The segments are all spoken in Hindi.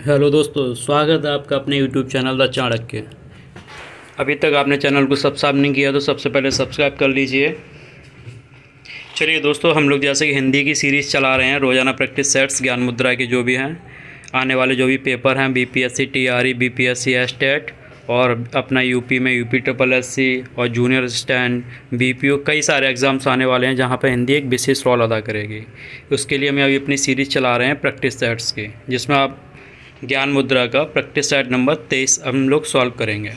हेलो दोस्तों, स्वागत है आपका अपने यूट्यूब चैनल द चाणक्य। अभी तक आपने चैनल को सब्सक्राइब नहीं किया तो सबसे पहले सब्सक्राइब कर लीजिए। चलिए दोस्तों, हम लोग जैसे कि हिंदी की सीरीज़ चला रहे हैं, रोज़ाना प्रैक्टिस सेट्स ज्ञान मुद्रा के जो भी हैं, आने वाले जो भी पेपर हैं, बीपीएससी टीआरई, बीपीएससी एस्टेट और अपना यूपी में यूपी ट्रिपल एससी और जूनियर असिस्टेंट बीपीओ, कई सारे एग्ज़ाम्स आने वाले हैं जहाँ पर हिंदी एक विशेष रोल अदा करेगी। उसके लिए हम अभी अपनी सीरीज़ चला रहे हैं प्रैक्टिस सेट्स की, जिसमें आप ज्ञान मुद्रा का प्रैक्टिस सेट नंबर 23 हम लोग सॉल्व करेंगे।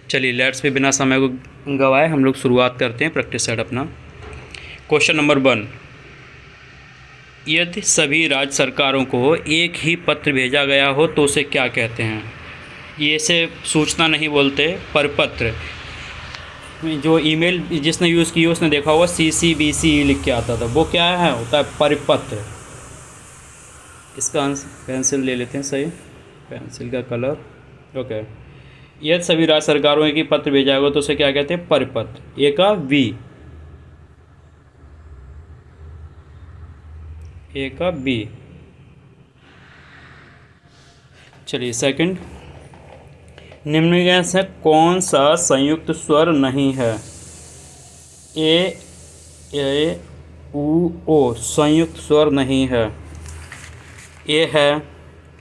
चलिए लेट्स भी बिना समय को गवाए हम लोग शुरुआत करते हैं प्रैक्टिस सेट अपना। क्वेश्चन नंबर 1, यदि सभी राज्य सरकारों को एक ही पत्र भेजा गया हो तो उसे क्या कहते हैं? ये से सूचना नहीं बोलते, परिपत्र। जो ईमेल जिसने यूज़ की उसने देखा होगा CCBC लिख के आता था, वो क्या है, होता है परिपत्र। इसका आंसर पेंसिल ले लेते हैं, सही पेंसिल का कलर। ओके, यदि सभी राज्य सरकारों एक ही पत्र भेजा होगा तो उसे क्या कहते हैं? परिपत्र। ए का वी, ए का बी। चलिए सेकंड, निम्नलिखित से कौन सा संयुक्त स्वर नहीं है? ए उ ओ संयुक्त स्वर नहीं है। ए है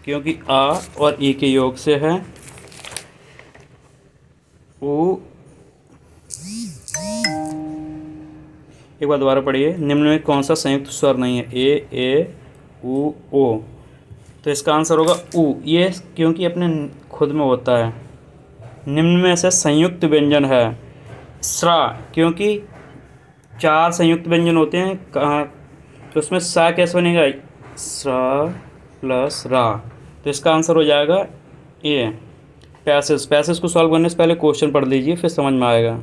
क्योंकि आ और ई के योग से है। उ, एक बार दोबारा पढ़िए, निम्न में कौन सा संयुक्त स्वर नहीं है? ए उ ओ, तो इसका आंसर होगा उ। ये क्योंकि अपने खुद में होता है। निम्न में से संयुक्त व्यंजन है स्रा, क्योंकि 4 संयुक्त व्यंजन होते हैं कहाँ, तो उसमें सा कैसे बनेगा? स्रा प्लस रा, तो इसका आंसर हो जाएगा ए। पैसेज को सॉल्व करने से पहले क्वेश्चन पढ़ लीजिए, फिर समझ में आएगा।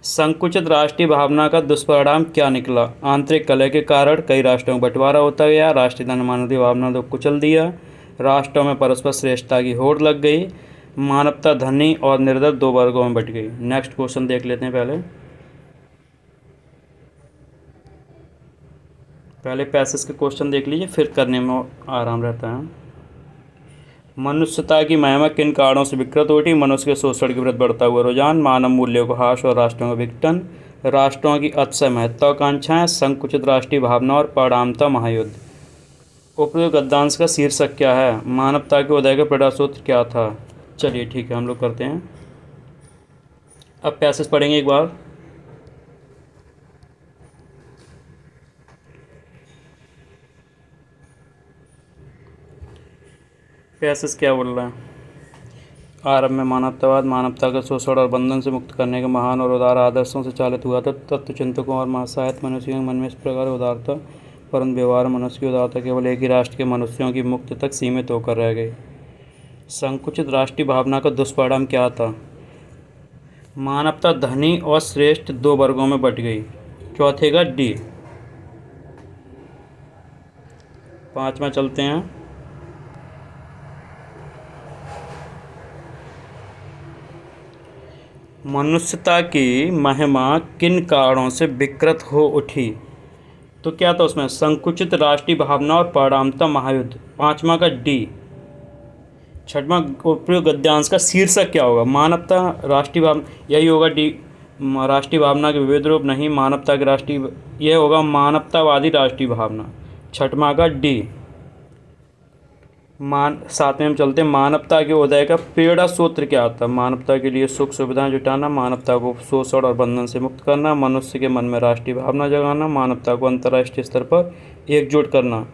संकुचित राष्ट्रीय भावना का दुष्परिणाम क्या निकला? आंतरिक कलह के कारण कई राष्ट्रों में बंटवारा होता गया, राष्ट्रीय मानवीय भावना को कुचल दिया, राष्ट्रों में परस्पर श्रेष्ठता की होड़ लग गई, मानवता धनी और निर्धन 2 वर्गों में बंट गई। नेक्स्ट क्वेश्चन देख लेते हैं। पहले पैसेज के क्वेश्चन देख लीजिए, फिर करने में आराम रहता है। मनुष्यता की महिमा किन कारणों से विकृत उठी? मनुष्य के शोषण के विरुद्ध बढ़ता हुआ रुझान, मानव मूल्यों को ह्रास और राष्ट्रों का विघटन, राष्ट्रों की अतिशय महत्वाकांक्षाएं, संकुचित राष्ट्रीय भावना और परिणामतः महायुद्ध। उपयुक्त गद्यांश का शीर्षक क्या है? मानवता के उदय का प्रेरणा सूत्र क्या था? चलिए ठीक है, हम लोग करते हैं। अब पैसेज पढ़ेंगे एक बार। पैसेज क्या बोल रहा है? आरंभ में मानवतावाद मानवता का शोषण और बंधन से मुक्त करने के महान और उदार आदर्शों से चालित हुआ था। तत्वचिंतकों और महासाहित मनुष्यों के मन में इस प्रकार उदारता, परंतु व्यवहार मनुष्य की उदारता केवल एक ही राष्ट्र के मनुष्यों की मुक्ति तक सीमित होकर रह गई। संकुचित राष्ट्रीय भावना का दुष्परिणाम क्या था? मानवता धनी और श्रेष्ठ 2 वर्गों में बंट गई। चौथे का डी। 5वां चलते हैं। मनुष्यता की महिमा किन कारणों से विकृत हो उठी? तो क्या था उसमें? संकुचित राष्ट्रीय भावना और परिणामतः महायुद्ध। 5वां का डी। 6वां उपयुक्त गद्यांश का शीर्षक क्या होगा? मानवता राष्ट्रीय भावना, यही होगा डी। राष्ट्रीय भावना के विविध रूप नहीं, मानवता की राष्ट्रीय, यह होगा मानवतावादी राष्ट्रीय भावना। 6वां का डी। 7वें में चलते हैं। मानवता के उदय का प्रेरणा सूत्र क्या था? मानवता के लिए सुख सुविधाएं जुटाना, मानवता को शोषण और बंधन से मुक्त करना, मनुष्य के मन में राष्ट्रीय भावना जगाना, मानवता को अंतर्राष्ट्रीय स्तर पर एकजुट करना।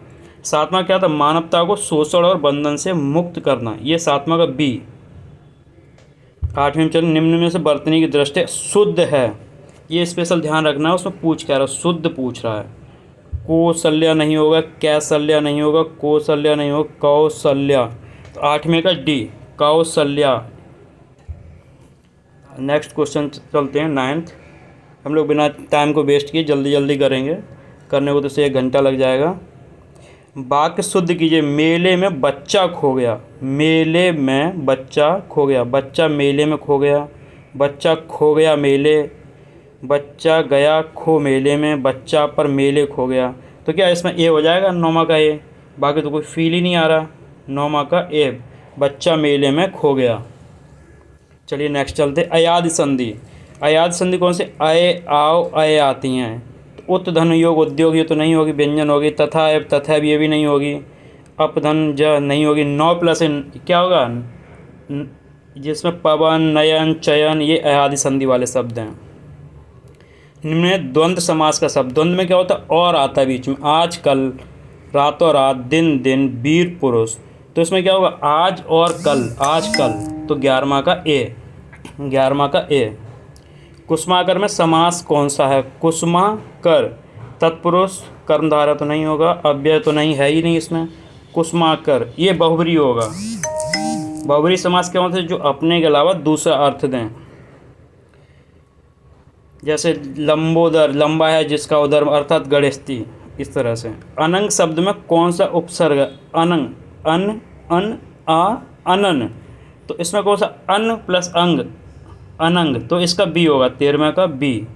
7वां क्या था? मानवता को शोषण और बंधन से मुक्त करना, ये 7वां का बी। 8वें में चल, निम्न में से बरतने की दृष्टि शुद्ध है, ये स्पेशल ध्यान रखना है, उसमें पूछ क्या रहा है? शुद्ध पूछ रहा है। कौशल्या नहीं होगा, कैसल्या नहीं होगा, कौशल्या नहीं होगा, कौशल्या। तो 8वें का डी, कौशल्या। नेक्स्ट क्वेश्चन चलते हैं 9th। हम लोग बिना टाइम को वेस्ट किए जल्दी जल्दी करेंगे, करने को तो से 1 घंटा लग जाएगा। वाक्य शुद्ध कीजिए। मेले में बच्चा खो गया, मेले में बच्चा खो गया, बच्चा मेले में खो गया, बच्चा खो गया मेले, बच्चा गया खो मेले में, बच्चा पर मेले खो गया। तो क्या इसमें ए हो जाएगा? 9वां का ए, बाकी तो कोई फील ही नहीं आ रहा। 9 माह का ए, बच्चा मेले में खो गया। चलिए नेक्स्ट चलते। अयाद संधि। अयाद संधि कौन से? अय आओ अय आती हैं। तो उत धन योग उद्योग ये तो नहीं होगी, व्यंजन होगी। तथा एव तथा ये भी नहीं होगी। अप धन ज नहीं होगी। 9 प्लस क्या होगा? जिसमें पवन नयन चयन ये अयादि संधि वाले शब्द हैं। निम्न में द्वंद्व समास का शब्द। द्वंद्व में क्या होता है? और आता है बीच में। आज कल, रातों रात, दिन दिन, वीर पुरुष। तो इसमें क्या होगा? आज और कल, आज कल। तो 11वां का ए, 11वां का ए। कुसुमाकर में समास कौन सा है? कुसुमाकर। तत्पुरुष कर्मधारा तो नहीं होगा, अव्यय तो नहीं है ही नहीं इसमें। कुसुमाकर ये बहुब्री होगा। बहुब्री समास क्या होता है? जो अपने के अलावा दूसरा अर्थ दें। जैसे लंबोदर, लंबा है जिसका उदर, अर्थात गणेशती। इस तरह से। अनंग शब्द में कौन सा उपसर्ग? अनंग, अन, अन, आ, अनन। तो इसमें कौन सा? अन प्लस अंग, अनंग। तो इसका बी होगा, 13वें का बी।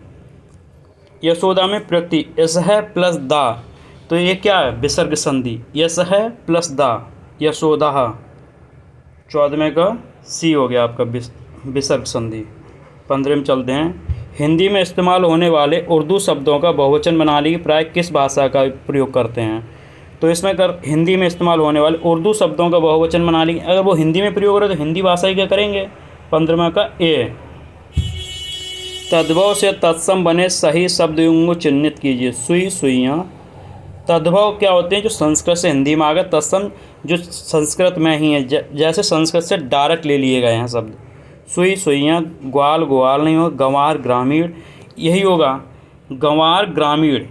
यशोदा में प्रकृति यस है प्लस दा। तो ये क्या है? विसर्ग संधि। यस है प्लस दा, यशोदा। 14वें का सी हो गया आपका विसर्ग संधि। 15वें में चलते हैं। हिंदी में इस्तेमाल होने वाले उर्दू शब्दों का बहुवचन बनाने की प्राय किस भाषा का प्रयोग करते हैं? तो इसमें हिंदी में इस्तेमाल होने वाले उर्दू शब्दों का बहुवचन बनाने की, अगर वो हिंदी में प्रयोग करें तो हिंदी भाषा ही क्या करेंगे? 15वें का ए। तद्भव से तत्सम बने सही शब्द को चिन्हित कीजिए। सुई, सुइयाँ। तद्भव क्या होते हैं? जो संस्कृत से हिंदी में आ गए। तत्सम जो संस्कृत में ही है, जैसे संस्कृत से डायरेक्ट ले लिए गए हैं शब्द। सुई, सुइयाँ। ग्वाल, ग्वाल नहीं होगा। गंवार, ग्रामीण यही होगा। गंवार, ग्रामीण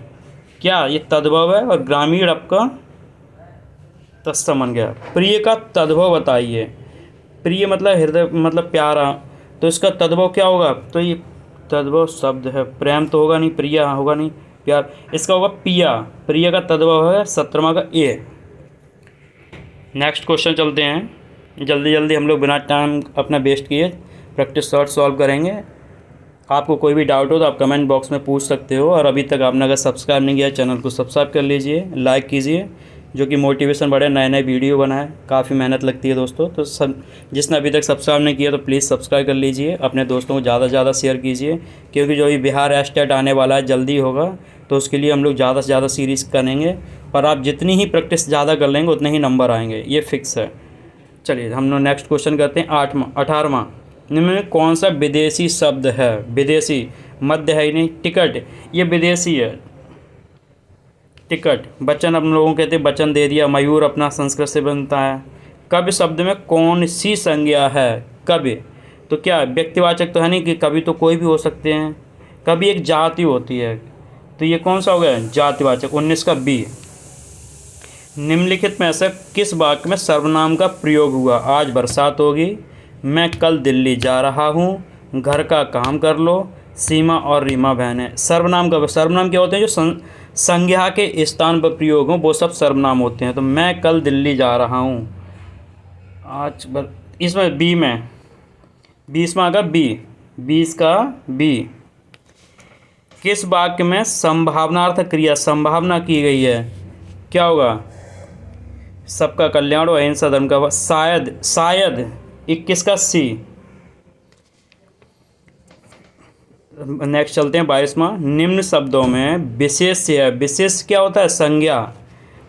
क्या ये तद्भव है, और ग्रामीण आपका तत्सम बन गया। प्रिय का तद्भव बताइए। प्रिय मतलब हृदय, मतलब प्यारा। तो इसका तद्भव क्या होगा? तो ये तद्भव शब्द है, प्रेम तो होगा नहीं, प्रिय होगा नहीं, प्यार। इसका होगा पिया। प्रिय का तद्भव है 17वां का ए। नेक्स्ट क्वेश्चन चलते हैं। जल्दी जल्दी हम लोग बिना टाइम अपना वेस्ट किए प्रैक्टिस शॉर्ट सॉल्व करेंगे। आपको कोई भी डाउट हो तो आप कमेंट बॉक्स में पूछ सकते हो। और अभी तक आपने अगर सब्सक्राइब नहीं किया चैनल को सब्सक्राइब कर लीजिए, लाइक कीजिए, जो कि मोटिवेशन बढ़े, नए नए वीडियो बनाए। काफ़ी मेहनत लगती है दोस्तों। तो सब जिसने अभी तक सब्सक्राइब नहीं किया तो प्लीज़ सब्सक्राइब कर लीजिए। अपने दोस्तों को ज़्यादा से ज़्यादा शेयर कीजिए, क्योंकि जो ये बिहार स्टेट आने वाला है जल्दी होगा, तो उसके लिए हम लोग ज़्यादा से ज़्यादा सीरीज़ करेंगे। और आप जितनी ही प्रैक्टिस ज़्यादा कर लेंगे उतने ही नंबर आएंगे, ये फिक्स है। चलिए हम लोग नेक्स्ट क्वेश्चन करते हैं। 18वां। निम्न में कौन सा विदेशी शब्द है? विदेशी, मध्य है ही नहीं। टिकट ये विदेशी है। टिकट। वचन हम लोगों को कहते हैं वचन दे दिया। मयूर अपना संस्कृत से बनता है। कवि शब्द में कौन सी संज्ञा है? कवि तो क्या व्यक्तिवाचक तो है नहीं, कि कवि तो कोई भी हो सकते हैं। कवि एक जाति होती है, तो ये कौन सा हो गया? जातिवाचक। 19 का बी। निम्नलिखित में से किस वाक्य में सर्वनाम का प्रयोग हुआ? आज बरसात होगी, मैं कल दिल्ली जा रहा हूँ, घर का काम कर लो, सीमा और रीमा बहनें। सर्वनाम का, सर्वनाम क्या होते हैं? जो संज्ञा के स्थान पर प्रयोग हों वो सब सर्वनाम होते हैं। तो मैं कल दिल्ली जा रहा हूँ, आज इसमें बी में 20वां का बी, 20 का बी। किस वाक्य में संभावनार्थ क्रिया संभावना की गई है? क्या होगा? सबका कल्याण और अहिंसा धर्म का। शायद, शायद 21 का सी। नेक्स्ट चलते हैं 22वां। निम्न शब्दों में विशेष्य है। विशेष क्या होता है? संज्ञा।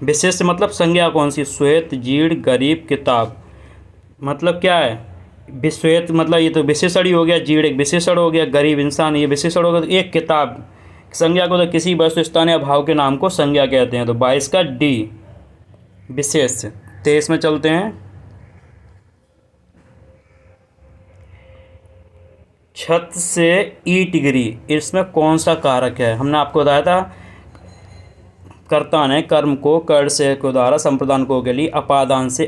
विशेष मतलब संज्ञा कौन सी? श्वेत, जीर्ण, गरीब, किताब। मतलब क्या है? श्वेत मतलब ये तो विशेषण ही हो गया, जीर्ण एक विशेषण हो गया, गरीब इंसान ये विशेषण हो गया। तो एक किताब संज्ञा को तो किसी वस्तु, स्थान या भाव के नाम को संज्ञा कहते हैं। तो 22 का डी विशेष। 23 में चलते हैं। छत से ईंट गिरी, इसमें कौन सा कारक है? हमने आपको बताया था कर्ता ने कर्म को कर से को द्वारा संप्रदान को के लिए अपादान से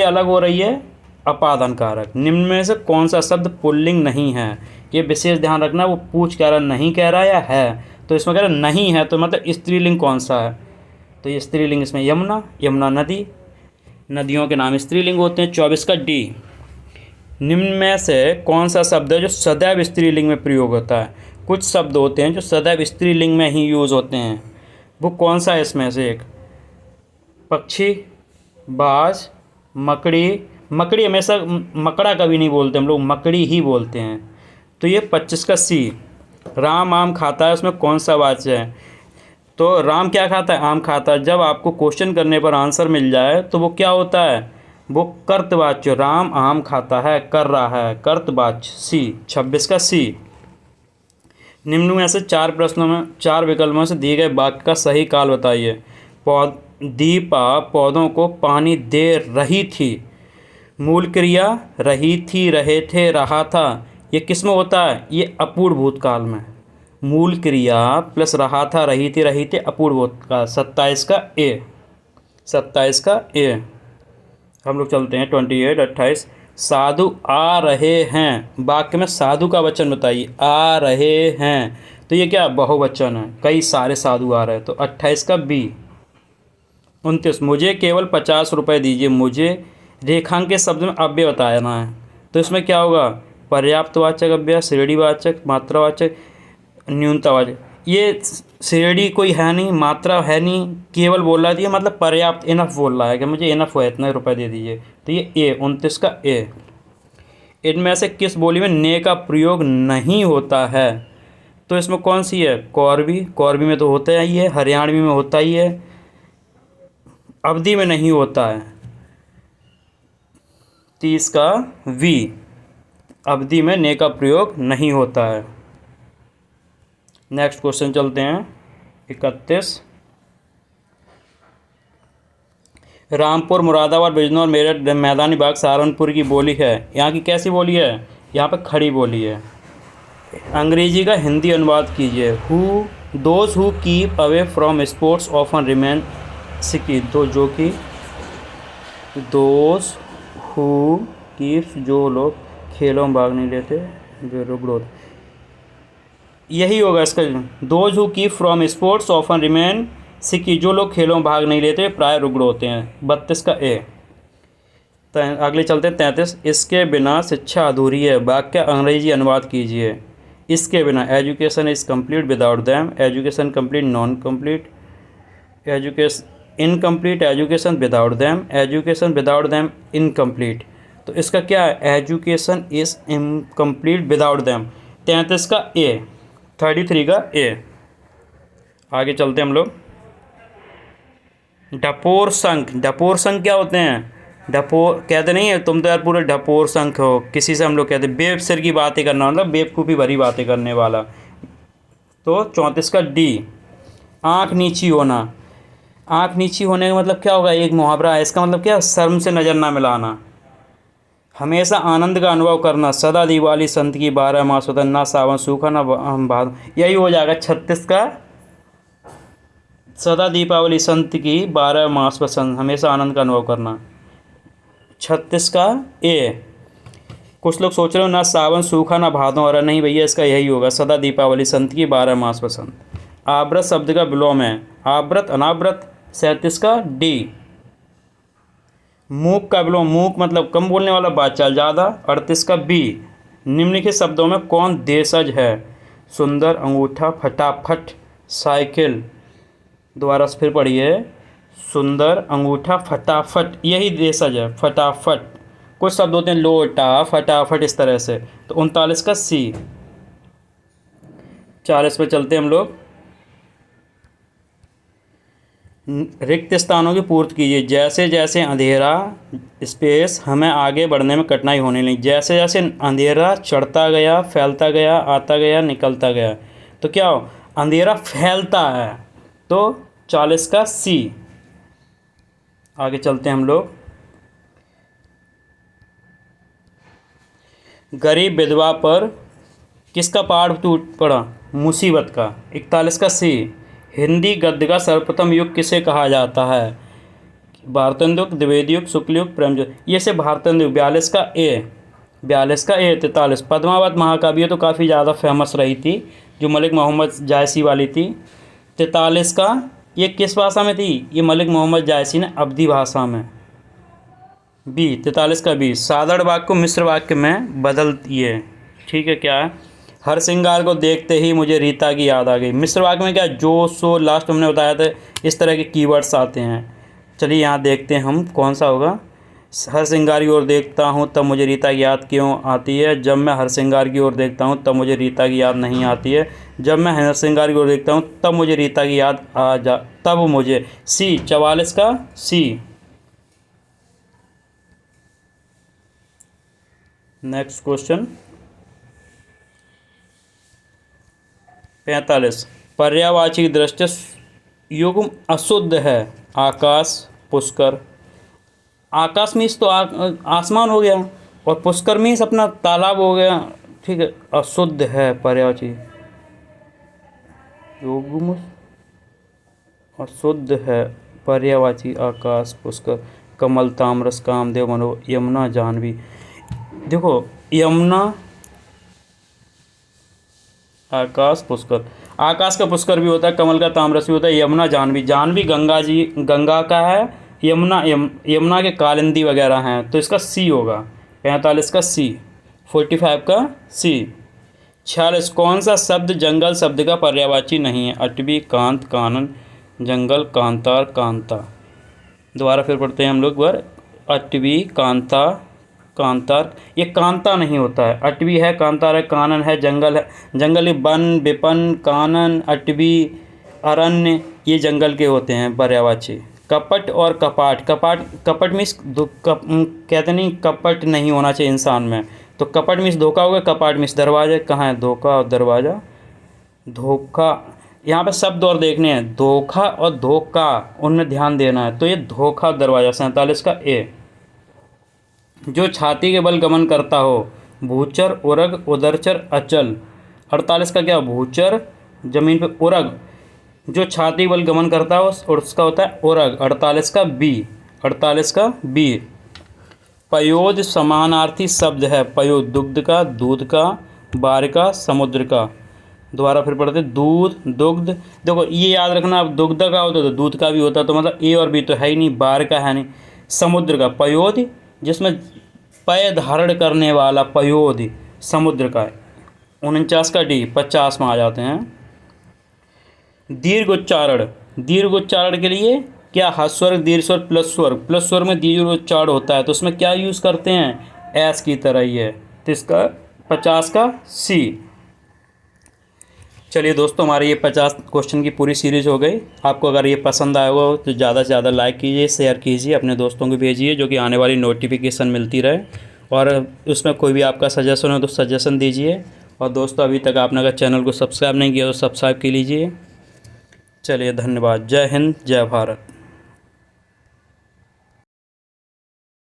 अलग हो रही है अपादान कारक। निम्न में से कौन सा शब्द पुल्लिंग नहीं है? ये विशेष ध्यान रखना, वो पूछ कह रहा नहीं कह रहा या है। तो इसमें कह रहा नहीं है, तो मतलब स्त्रीलिंग कौन सा है? तो ये स्त्रीलिंग इसमें यमुना, यमुना नदी, नदियों के नाम स्त्रीलिंग होते हैं। 24 का डी। निम्न में से कौन सा शब्द है जो सदैव स्त्रीलिंग में प्रयोग होता है? कुछ शब्द होते हैं जो सदैव स्त्रीलिंग में ही यूज़ होते हैं, वो कौन सा है इसमें से? एक पक्षी, बाज, मकड़ी, मकड़ी हमेशा मकड़ा कभी नहीं बोलते हम लोग, मकड़ी ही बोलते हैं। तो ये 25 का सी। राम आम खाता है, उसमें कौन सा वाच्य है? तो राम क्या खाता है? आम खाता है। जब आपको क्वेश्चन करने पर आंसर मिल जाए तो वो क्या होता है? वो कर्तवाच्य। राम आम खाता है, कर रहा है, कर्तवाच्य सी। 26 का सी। निम्न में से 4 प्रश्नों में 4 विकल्पों से दिए गए वाक्य का सही काल बताइए। दीपा पौधों को पानी दे रही थी। मूल क्रिया रही थी, रहे थे, रहा था। ये किस में होता है? ये अपूर्ण भूतकाल में। मूल क्रिया प्लस रहा था, रही थी, अपूर्ण भूतकाल। 27 का ए। 27 का ए। हम लोग चलते हैं 28, 28। साधु आ रहे हैं। वाक्य में साधु का वचन बताइए। आ रहे हैं, तो ये क्या? बहुवचन है, कई सारे साधु आ रहे हैं। तो 28 का बी। 29। मुझे केवल 50 रुपये दीजिए। मुझे रेखांकित शब्द में अव्यय बताना है। तो इसमें क्या होगा? पर्याप्तवाचक अव्यय, श्रेणीवाचक, मात्रावाचक, न्यूनतावाचक। ये श्रेणी कोई है नहीं, मात्रा है नहीं, केवल बोल रहा है, मतलब पर्याप्त, इनफ बोल रहा है कि मुझे इनफ है, इतने रुपए दे दीजिए। तो ये ए। 29 का ए। इनमें से किस बोली में ने का प्रयोग नहीं होता है? तो इसमें कौन सी है? कौरवी। कौरवी में तो होता ही है, हरियाणवी में होता ही है, अवधि में नहीं होता है। 30 का वी। अवधि में ने का प्रयोग नहीं होता है। नेक्स्ट क्वेश्चन चलते हैं 31। रामपुर, मुरादाबाद, बिजनौर, मेरठ, मैदानी बाग, सहारनपुर की बोली है। यहाँ की कैसी बोली है? यहाँ पे खड़ी बोली है। अंग्रेजी का हिंदी अनुवाद कीजिए। Those who keep away from sports often remain सिकी। तो जो कि दोज हु कीप्स, जो लोग खेलों में भाग नहीं लेते, वे रुग्ण होते। यही होगा इसका। Those who keep from sports often remain सिकी। जो लोग खेलों में भाग नहीं लेते प्राय रुग्ण होते हैं। 32 का ए। अगले चलते हैं 33। इसके बिना शिक्षा अधूरी है। वाक्य अंग्रेजी अनुवाद कीजिए। इसके बिना education is complete without them, education complete, non complete, education incomplete, education without them, education without them incomplete. तो इसका क्या है? Education is incomplete without them. 33 का ए। 33 का ए। आगे चलते हैं हम लोग। ढपोर संख। ढपोर संख क्या होते हैं? ढपोर कहते नहीं है, तुम तो यार पूरे ढपोर संख हो। किसी से हम लोग कहते हैं बेवसिर की बातें करना, मतलब बेवकूफ़ी भरी बातें करने वाला। तो 34 का डी। आँख नीची होना। आँख नीची होने का मतलब क्या होगा? एक मुहावरा है, इसका मतलब क्या? शर्म से नज़र ना मिलाना। हमेशा आनंद का अनुभव करना। सदा दिवाली संत की 12 मास वतन, ना सावन सूखा ना भाद। यही हो जाएगा 36 का। सदा दीपावली संत की 12 मास वसंत, हमेशा आनंद का अनुभव करना। 36 का ए। कुछ लोग सोच रहे हो ना सावन सूखा ना भादों, और नहीं भैया, इसका यही होगा, सदा दीपावली संत की 12 मास वसंत। आवृत शब्द का विलोम है। आवृत, अनावृत। 37 का डी। मूक का विलोम। मूक मतलब कम बोलने वाला, बातचाल ज़्यादा। 38 का बी। निम्नलिखित शब्दों में कौन देशज है? सुंदर, अंगूठा, फटाफट, साइकिल। दोबारा से फिर पढ़िए। सुंदर, अंगूठा, फटाफट, यही देशज है, फटाफट। कुछ शब्द होते हैं लोटा, फटाफट, इस तरह से। तो 39 का सी। 40 पे चलते हैं हम लोग। रिक्त स्थानों की पूर्ति कीजिए। जैसे जैसे अंधेरा स्पेस हमें आगे बढ़ने में कठिनाई होने लगी। जैसे जैसे अंधेरा चढ़ता गया, फैलता गया, आता गया, निकलता गया, तो क्या हो? अंधेरा फैलता है। तो 40 का सी। आगे चलते हैं हम लोग। गरीब विधवा पर किसका पाठ टूट पड़ा? मुसीबत का। 41 का सी। हिंदी गद्य का सर्वप्रथम युग किसे कहा जाता है? भारतेंदु युग, द्विवेदी युग, शुक्ल युग, प्रेम युग। ये से भारतेंदु युग। 42 का ए। 42 का ए। 43 पद्मावत महाकाव्य तो काफ़ी ज़्यादा फेमस रही थी, जो मलिक मोहम्मद जायसी वाली थी। 43 का ये किस भाषा में थी? ये मलिक मोहम्मद जायसी ने अवधी भाषा में। बी। 43 का बी। साधारण वाक्य को मिश्र वाक्य में बदल दिए। ठीक है, क्या है? हर श्रृंगार को देखते ही मुझे रीता की याद आ गई। मिश्र वाक्य में क्या? जो, सो, लास्ट हमने बताया था, इस तरह के कीवर्ड्स आते हैं। चलिए यहाँ देखते हैं हम कौन सा होगा। हर श्रृंगार की ओर देखता हूँ तब मुझे रीता की याद क्यों आती है। जब मैं हर श्रृंगार की ओर देखता हूँ तब मुझे रीता की याद नहीं आती है। जब मैं हर श्रृंगार की ओर देखता हूँ तब मुझे रीता की याद आ जा तब मुझे सी 44 का सी। Next question 45। पर्यायवाची दृष्टि युग्म अशुद्ध है। आकाश पुष्कर। आकाश मीन्स तो आसमान हो गया और पुष्कर मीन्स अपना तालाब हो गया। ठीक है, अशुद्ध है पर्यायवाची युग्म अशुद्ध है पर्यायवाची आकाश पुष्कर कमल ताम्रस कामदेव मनो यमुना जाह्नवी। देखो यमुना आकाश पुष्कर, आकाश का पुष्कर भी होता है, कमल का ताम्रस भी होता है, यमुना जाह्नवी। जाह्नवी गंगा जी गंगा का है, यमुना के कालिंदी वगैरह हैं, तो इसका सी होगा 45 का सी, 45 का सी। 46। कौन सा शब्द जंगल शब्द का पर्यायवाची नहीं है। अटवी कांत कानन जंगल कांतार कांता। दोबारा फिर पढ़ते हैं हम लोग बार। अटवी कांता कांतार, ये कांता नहीं होता है। अटवी है, कांतार है, कानन है, जंगल है। जंगल वन विपन कानन अटवी अरण्य ये जंगल के होते हैं पर्यायवाची। कपट और कपाट, कपट मीन्स कहते नहीं कपट नहीं होना चाहिए इंसान में, तो कपट मीन्स धोखा हो गया, कपाट मीन्स दरवाजा। कहाँ है धोखा और दरवाजा। धोखा यहाँ पे शब्द और देखने हैं, धोखा और धोखा उनमें ध्यान देना है, तो ये धोखा दरवाजा 47 का ए। जो छाती के बल गमन करता हो। भूचर उरग उदरचर अचल। 48 का क्या भूचर जमीन पे उरग जो छाती बल गमन करता हो और उसका होता है उरग। 48 का बी, 48 का बी। पयोद समानार्थी शब्द है। पयोद दुग्ध का दूध का बार का समुद्र का। दोबारा फिर पढ़ते दूध दुग्ध। देखो ये याद रखना, अब दुग्ध का होता तो दूध का भी होता, तो मतलब ए और बी तो है ही नहीं, बार का है नहीं। समुद्र का पयोद जिसमें पय धारण करने वाला पयोद समुद्र का है। 49 का डी, 50 में आ जाते हैं। दीर्घ उच्चारण, दीर्घ उच्चारण के लिए क्या ह्रस्व दीर्घ स्वर प्लस स्वर में दीर्घ उच्चारण होता है, तो उसमें क्या यूज़ करते हैं एस की तरह ही है, तो इसका 50 का सी। चलिए दोस्तों, हमारी ये 50 क्वेश्चन की पूरी सीरीज हो गई। आपको अगर ये पसंद आया हो तो ज़्यादा से ज़्यादा लाइक कीजिए, शेयर कीजिए, अपने दोस्तों को भेजिए, जो कि आने वाली नोटिफिकेशन मिलती रहे। और उसमें कोई भी आपका सजेशन हो तो सजेशन दीजिए। और दोस्तों, अभी तक आपने अगर चैनल को सब्सक्राइब नहीं किया तो सब्सक्राइब कर लीजिए। चलिए धन्यवाद। जय हिंद जय भारत।